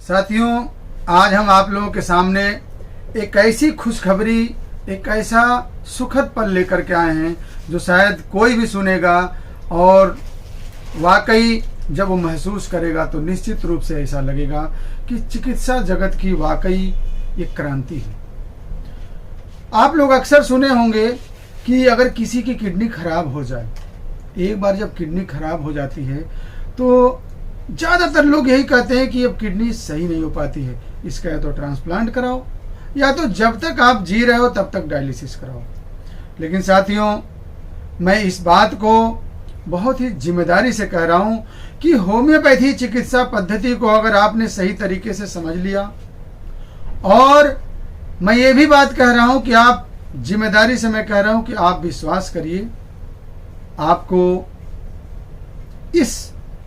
साथियों, आज हम आप लोगों के सामने एक ऐसी खुशखबरी, एक ऐसा सुखद पल लेकर के आए हैं जो शायद कोई भी सुनेगा और वाकई जब वो महसूस करेगा तो निश्चित रूप से ऐसा लगेगा कि चिकित्सा जगत की वाकई एक क्रांति है। आप लोग अक्सर सुने होंगे कि अगर किसी की किडनी खराब हो जाए, एक बार जब किडनी खराब हो जाती है तो ज़्यादातर लोग यही कहते हैं कि अब किडनी सही नहीं हो पाती है, इसका या तो ट्रांसप्लांट कराओ या तो जब तक आप जी रहे हो तब तक डायलिसिस कराओ। लेकिन साथियों, मैं इस बात को बहुत ही जिम्मेदारी से कह रहा हूँ कि होम्योपैथी चिकित्सा पद्धति को अगर आपने सही तरीके से समझ लिया, और मैं ये भी बात कह रहा हूँ कि आप जिम्मेदारी से मैं कह रहा हूँ कि आप विश्वास करिए, आपको इस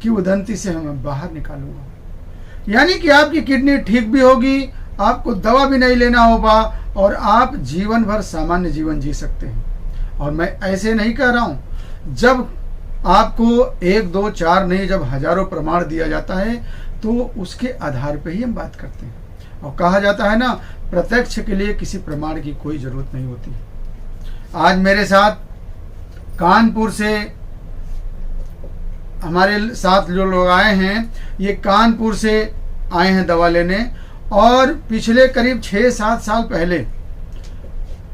की उदंती से मैं बाहर निकालूंगा। यानी कि आपकी किडनी ठीक भी होगी, आपको दवा भी नहीं लेना होगा और आप जीवन भर सामान्य जीवन जी सकते हैं। और मैं ऐसे नहीं कह रहा हूं, जब आपको 1, 2, 4 नहीं, जब हजारों प्रमाण दिया जाता है तो उसके आधार पर ही हम बात करते हैं। और कहा जाता है ना, प्रत्यक्ष के लिए किसी प्रमाण की कोई जरूरत नहीं होती। आज मेरे साथ कानपुर से हमारे साथ जो लोग आए हैं, ये कानपुर से आए हैं दवा लेने, और पिछले करीब 6-7 साल पहले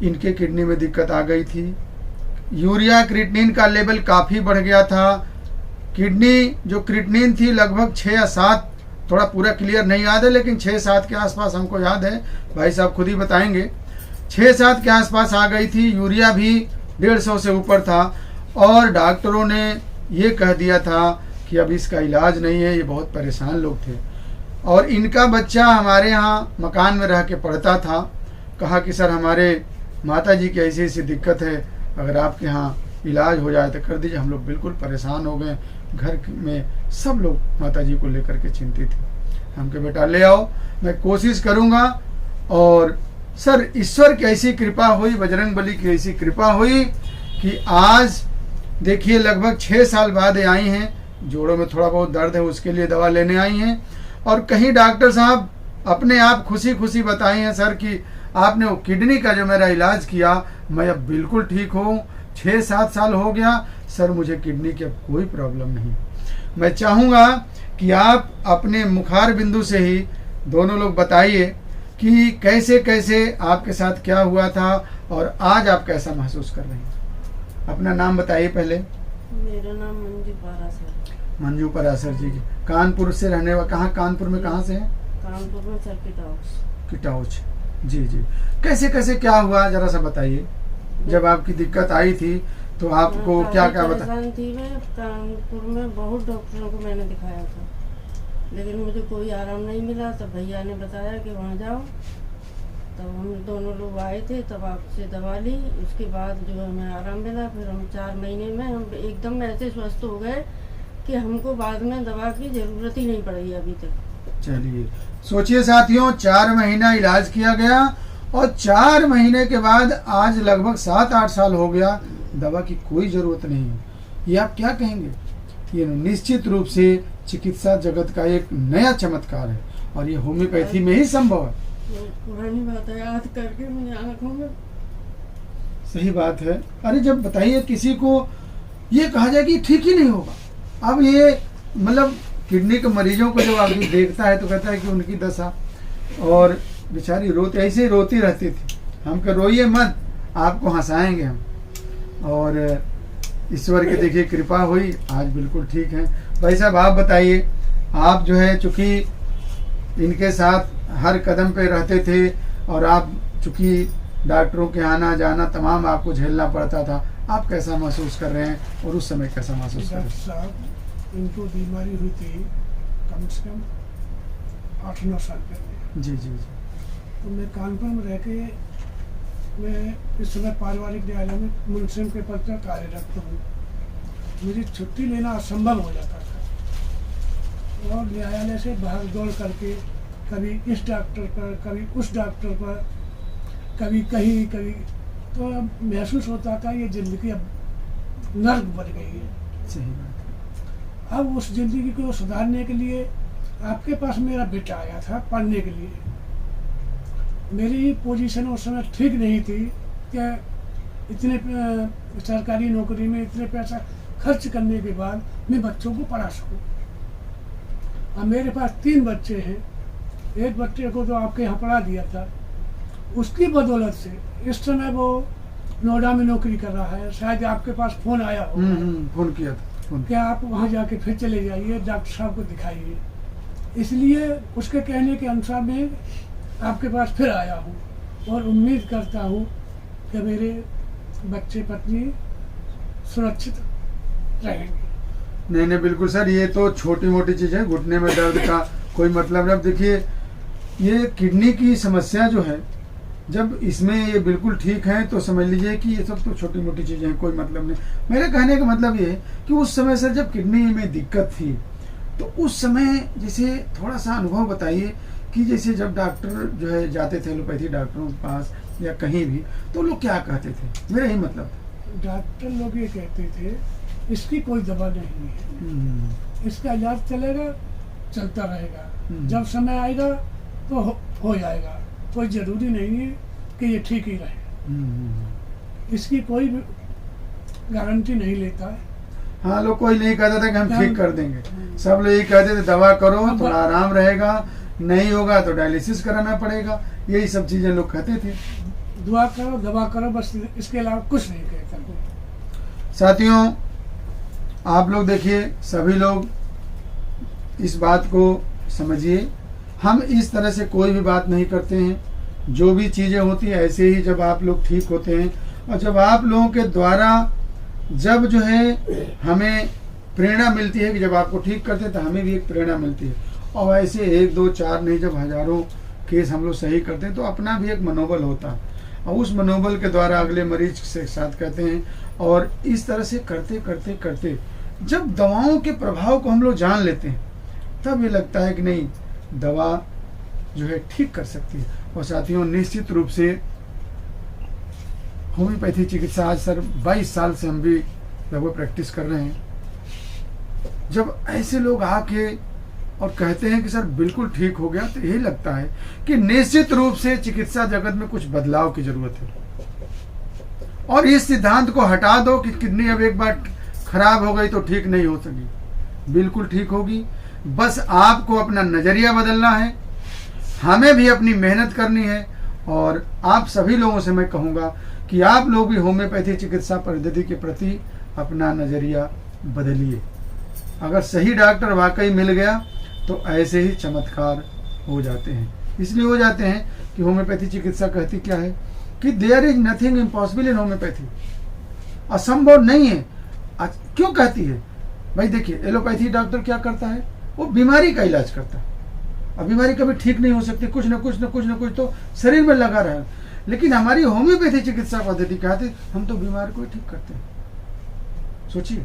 इनके किडनी में दिक्कत आ गई थी। यूरिया क्रिएटिनिन का लेवल काफ़ी बढ़ गया था। किडनी जो क्रिएटिनिन थी लगभग 6 या 7, थोड़ा पूरा क्लियर नहीं याद है, लेकिन 6-7 के आसपास हमको याद है, भाई साहब खुद ही बताएंगे। 6-7 के आसपास आ गई थी। यूरिया भी 150 से ऊपर था और डॉक्टरों ने ये कह दिया था कि अब इसका इलाज नहीं है। ये बहुत परेशान लोग थे। और इनका बच्चा हमारे यहाँ मकान में रह के पढ़ता था। कहा कि सर, हमारे माता जी की ऐसी ऐसी दिक्कत है, अगर आपके यहाँ इलाज हो जाए तो कर दीजिए। हम लोग बिल्कुल परेशान हो गए। घर में सब लोग माता जी को लेकर के चिंतित थे। हम कहे बेटा ले आओ, मैं कोशिश करूँगा। और सर, ईश्वर की ऐसी कृपा हुई, बजरंगबली की ऐसी कृपा हुई कि आज देखिए लगभग 6 साल बाद आई हैं। जोड़ों में थोड़ा बहुत दर्द है, उसके लिए दवा लेने आई हैं। और कहीं डॉक्टर साहब अपने आप खुशी खुशी बताई हैं सर कि आपने वो किडनी का जो मेरा इलाज किया, मैं अब बिल्कुल ठीक हूँ। 6-7 साल हो गया सर, मुझे किडनी की अब कोई प्रॉब्लम नहीं। मैं चाहूँगा कि आप अपने मुखार बिंदु से ही दोनों लोग बताइए कि कैसे कैसे आपके साथ क्या हुआ था और आज आप कैसा महसूस कर रहे हैं। अपना नाम बताइए पहले। मेरा नाम मंजू परासर। मंजू परासर जी, कानपुर से रहने वाले। कहाँ कानपुर में, कहाँ से हैं? कानपुर में सर किटाउच। जी जी, कैसे कैसे क्या हुआ जरा सा बताइए। जब आपकी दिक्कत आई थी तो आपको क्या क्या परेशान थी। मैं कानपुर में बहुत डॉक्टरों को मैंने दिखाया था, लेकिन मुझे कोई आराम नहीं मिला। तब भैया ने बताया कि वहाँ जाओ, तब हम दोनों लोग आए थे, तब आपसे दवा ली। उसके बाद जो हमें आराम मिला, फिर हम 4 महीने में हम एकदम ऐसे स्वस्थ हो गए कि हमको बाद में दवा की ज़रूरत ही नहीं पड़ी अभी तक। चलिए सोचिए साथियों, 4 महीना इलाज किया गया और 4 महीने के बाद आज लगभग 7-8 साल हो गया, दवा की कोई ज़रूरत नहीं है। ये आप क्या कहेंगे? ये निश्चित रूप से चिकित्सा जगत का एक नया चमत्कार है और ये होम्योपैथी में ही संभव है। पुरानी बात है, याद करके मेरी आंखों में। सही बात है। अरे जब बताइए किसी को ये कहा जाए कि ठीक ही नहीं होगा, अब ये मतलब किडनी के मरीजों को जब आदमी देखता है तो कहता है कि उनकी दशा, और बेचारी रोती, ऐसे ही रोती रहती थी। हम कह रोइए मत, आपको हंसाएंगे हम। और ईश्वर की देखिए कृपा हुई, आज बिल्कुल ठीक है। भाई साहब आप बताइए, आप जो है चूँकि इनके साथ हर कदम पे रहते थे और आप चूँकि डॉक्टरों के आना जाना तमाम आपको झेलना पड़ता था, आप कैसा महसूस कर रहे हैं और उस समय कैसा महसूस कर रहे हैं? डॉक्टर साहब, इनको बीमारी हुई थी कम से कम 8-9 साल पहले। जी जी जी। तो मैं कानपुर में रह के, मैं इस समय पारिवारिक न्यायालय में मुंसिम के पद पर कार्यरत हूँ। मुझे छुट्टी लेना असंभव हो जाता था और न्यायालय से भाग दौड़ करके कभी इस डॉक्टर पर, कभी उस डॉक्टर पर, कभी कहीं कभी, तो महसूस होता था ये ज़िंदगी अब नर्क बन गई है। सही बात है। अब उस ज़िंदगी को सुधारने के लिए आपके पास मेरा बेटा आया था पढ़ने के लिए। मेरी पोजीशन उस समय ठीक नहीं थी कि इतने सरकारी नौकरी में इतने पैसा खर्च करने के बाद मैं बच्चों को पढ़ा सकूं। अब मेरे पास 3 बच्चे हैं, एक बच्चे को तो आपके यहाँ पढ़ा दिया था, उसकी बदौलत से इस समय वो नोएडा में नौकरी कर रहा है। शायद आपके पास फोन आया हो, फोन किया था। क्या आप वहाँ जाके फिर चले जाइए, डॉक्टर साहब को दिखाइए। इसलिए उसके कहने के अनुसार मैं आपके पास फिर आया हूँ और उम्मीद करता हूँ कि मेरे बच्चे पत्नी सुरक्षित रहेंगे। नहीं नहीं, बिल्कुल सर, ये तो छोटी मोटी चीज़ है, घुटने में दर्द का कोई मतलब नहीं। अब देखिए, ये किडनी की समस्या जो है, जब इसमें ये बिल्कुल ठीक है तो समझ लीजिए कि ये सब तो छोटी मोटी चीज़ें हैं, कोई मतलब नहीं। मेरे कहने का मतलब ये है कि उस समय सर जब किडनी में दिक्कत थी तो उस समय जैसे थोड़ा सा अनुभव बताइए कि जैसे जब डॉक्टर जो है जाते थे एलोपैथी डॉक्टरों के पास या कहीं भी, तो लोग क्या कहते थे? मेरा यही मतलब था। डॉक्टर लोग ये कहते थे इसकी कोई दवा नहीं है, इसका इलाज चलेगा, चलता रहेगा, जब समय आएगा तो हो जाएगा, कोई जरूरी नहीं है कि ये ठीक ही रहे। इसकी कोई गारंटी नहीं लेता है। हाँ, लोग कोई नहीं कहता था कि हम ठीक कर देंगे, सब लोग यही कहते थे दवा करो थोड़ा आराम रहेगा, नहीं होगा तो डायलिसिस कराना पड़ेगा, यही सब चीजें लोग कहते थे। दुआ करो, दवा करो, बस इसके अलावा कुछ नहीं कहता कोई। साथियों, आप लोग देखिए, सभी लोग इस बात को समझिए, हम इस तरह से कोई भी बात नहीं करते हैं। जो भी चीज़ें होती हैं ऐसे ही जब आप लोग ठीक होते हैं और जब आप लोगों के द्वारा जब जो है हमें प्रेरणा मिलती है कि जब आपको ठीक करते हैं तो हमें भी एक प्रेरणा मिलती है। और ऐसे 1 2 4 नहीं, जब हज़ारों केस हम लोग सही करते हैं तो अपना भी एक मनोबल होता है और उस मनोबल के द्वारा अगले मरीज के साथ कहते हैं। और इस तरह से करते करते करते जब दवाओं के प्रभाव को हम लोग जान लेते हैं तब ये लगता है कि नहीं, दवा जो है ठीक कर सकती है। और साथियों, निश्चित रूप से होम्योपैथी चिकित्सा आज सर 22 साल से हम भी लगभग प्रैक्टिस कर रहे हैं। जब ऐसे लोग आके और कहते हैं कि सर बिल्कुल ठीक हो गया, तो यही लगता है कि निश्चित रूप से चिकित्सा जगत में कुछ बदलाव की जरूरत है। और इस सिद्धांत को हटा दो कि किडनी अब एक बार खराब हो गई तो ठीक नहीं हो सकी, बिल्कुल ठीक होगी। बस आपको अपना नजरिया बदलना है, हमें भी अपनी मेहनत करनी है। और आप सभी लोगों से मैं कहूँगा कि आप लोग भी होम्योपैथी चिकित्सा पद्धति के प्रति अपना नजरिया बदलिए। अगर सही डॉक्टर वाकई मिल गया तो ऐसे ही चमत्कार हो जाते हैं। इसलिए हो जाते हैं कि होम्योपैथी चिकित्सा कहती क्या है कि there is nothing impossible in homeopathy, असंभव नहीं है। क्यों कहती है? भाई देखिए, एलोपैथी डॉक्टर क्या करता है, वो बीमारी का इलाज करता है। अब बीमारी कभी ठीक नहीं हो सकती, कुछ ना कुछ तो शरीर में लगा रहा है। लेकिन हमारी होम्योपैथी चिकित्सा पद्धति कहती है हम तो बीमार को ठीक करते हैं। सोचिए,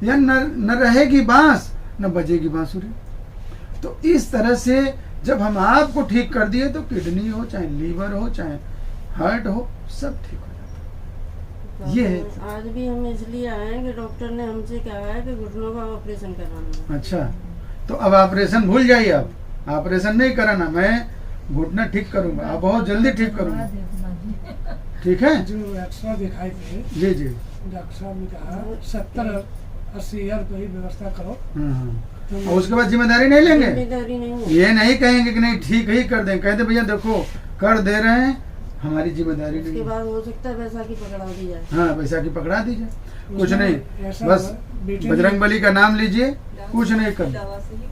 या न रहेगी बांस न बजेगी बांसुरी। तो इस तरह से जब हम आपको ठीक कर दिए तो किडनी हो चाहे लीवर हो चाहे हार्ट हो, सब ठीक हो जाता है। ये है। आज भी हम इसलिए आए हैं कि डॉक्टर ने हमसे कहा है कि घुटनों का ऑपरेशन कराना है। अच्छा, तो अब ऑपरेशन भूल जाइए, आप ऑपरेशन नहीं कराना, मैं घुटना ठीक करूंगा, आप बहुत जल्दी ठीक करूंगा, ठीक है? जो एक्सरा दिखाए थे, जी जी, डॉक्टर साहब ने कहा 70-80 हज़ार रुपये की व्यवस्था करो। और उसके बाद जिम्मेदारी नहीं लेंगे, जिम्मेदारी नहीं है। ये नहीं कहेंगे कि नहीं ठीक ही कर दें, कहते भैया देखो कर दे रहे हैं, हमारी जिम्मेदारी नहीं उसके है। बाद हो सकता है पैसा की पकड़ा दी जाए। हाँ, पैसा की पकड़ा दीजिए, कुछ उसमें नहीं, ऐसा बस बेटे बजरंग बली का नाम लीजिए, कुछ नहीं करिए,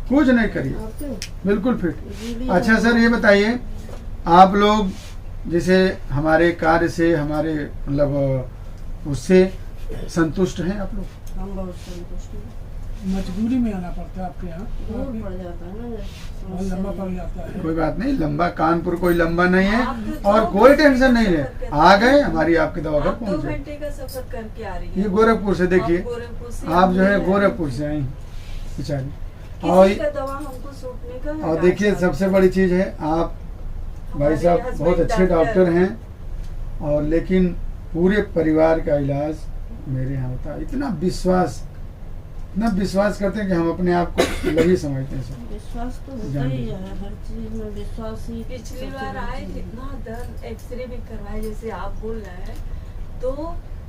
कुछ नहीं करिए, आपको बिल्कुल फिट। इसीलिए अच्छा सर, ये बताइए, आप लोग जैसे हमारे कार्य से, हमारे मतलब उससे संतुष्ट हैं आप लोग? हम बहुत संतुष्ट हैं। मजबूरी में आना पड़ता है आपके यहाँ, दूर पड़ जाता है ना, बहुत लंबा पड़ जाता है। कोई बात नहीं, लंबा कानपुर कोई लंबा नहीं है और कोई टेंशन नहीं है। आ गए, हमारी आपकी दवा घर पहुंच 2 जाए। घंटे का सफर करके आ रही है। ये गोरखपुर से, देखिए गोरखपुर से आप जो है हमने गोरखपुर से आई बेचारी। किसी का दवा हमको सूट नहीं कर। और देखिए, सबसे बड़ी चीज है, आप भाई साहब बहुत अच्छे डॉक्टर हैं और लेकिन पूरे परिवार का इलाज मेरे यहाँ होता है। इतना विश्वास इतना विश्वास करते हैं कि हम अपने आप को लगी समझते हैं सर। विश्वास तो होता जान ही लीजिए। है, हर चीज में विश्वास ही पिछली सबसे बार बड़ी आए चीज है। कितना दर्द, एक्सरे भी करवाए जैसे आप बोल रहे हैं, तो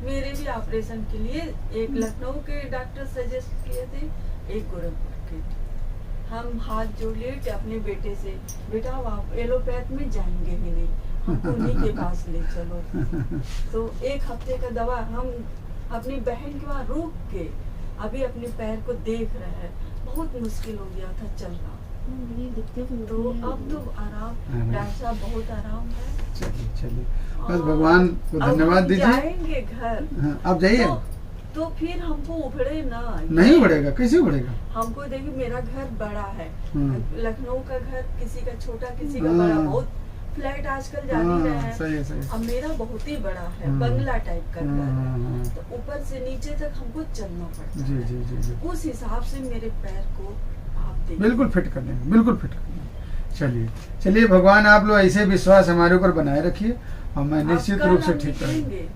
मेरे भी ऑपरेशन के लिए एक लखनऊ के डॉक्टर सजेस्ट किए थे, एक गोरखपुर के। हम हाथ जोड़ लिए थे अपने बेटे से, बेटा आप एलोपैथ में जाएंगे ही नहीं, हमको उन्हीं के पास ले चलो। तो एक हफ्ते का दवा हम अपनी बहन के वहाँ रुक के अभी अपने पैर को देख रहे हैं। बहुत मुश्किल हो गया था चलना, बड़ी दिक्कत होती तो है। अब तो आराम, आराम। डॉक्टर साहब बहुत आराम है। चलिए चलिए, बस और भगवान को अब धन्यवाद हम दीजिए। जाएंगे घर, हाँ, आप जाइए। तो फिर हमको उभड़े ना, नहीं उड़ेगा, कैसे उड़ेगा? हमको देखिए मेरा घर बड़ा है, हम्म। लखनऊ का घर किसी का छोटा किसी का हाँ। बड़ा, बहुत फ्लैट आजकल जा नहीं रहे हाँ, सही है, सही हैं। है। अब मेरा बहुत ही बड़ा है, हम्म। बंगला टाइप का घर है, हाँ, तो ऊपर से नीचे तक हमको चलना पड़ता जी है। जी जी जी, उस हिसाब से मेरे पैर को आप देखिए। बिल्कुल फिट कर देंगे, बिल्कुल फिट कर देंगे। चलिए चलिए, भगवान आप लोग ऐसे विश्वास हमारे ऊपर बनाए रखिए और मैं आप निश्चित कल रूप से हम ठीक करूँगा। निकलेंगे।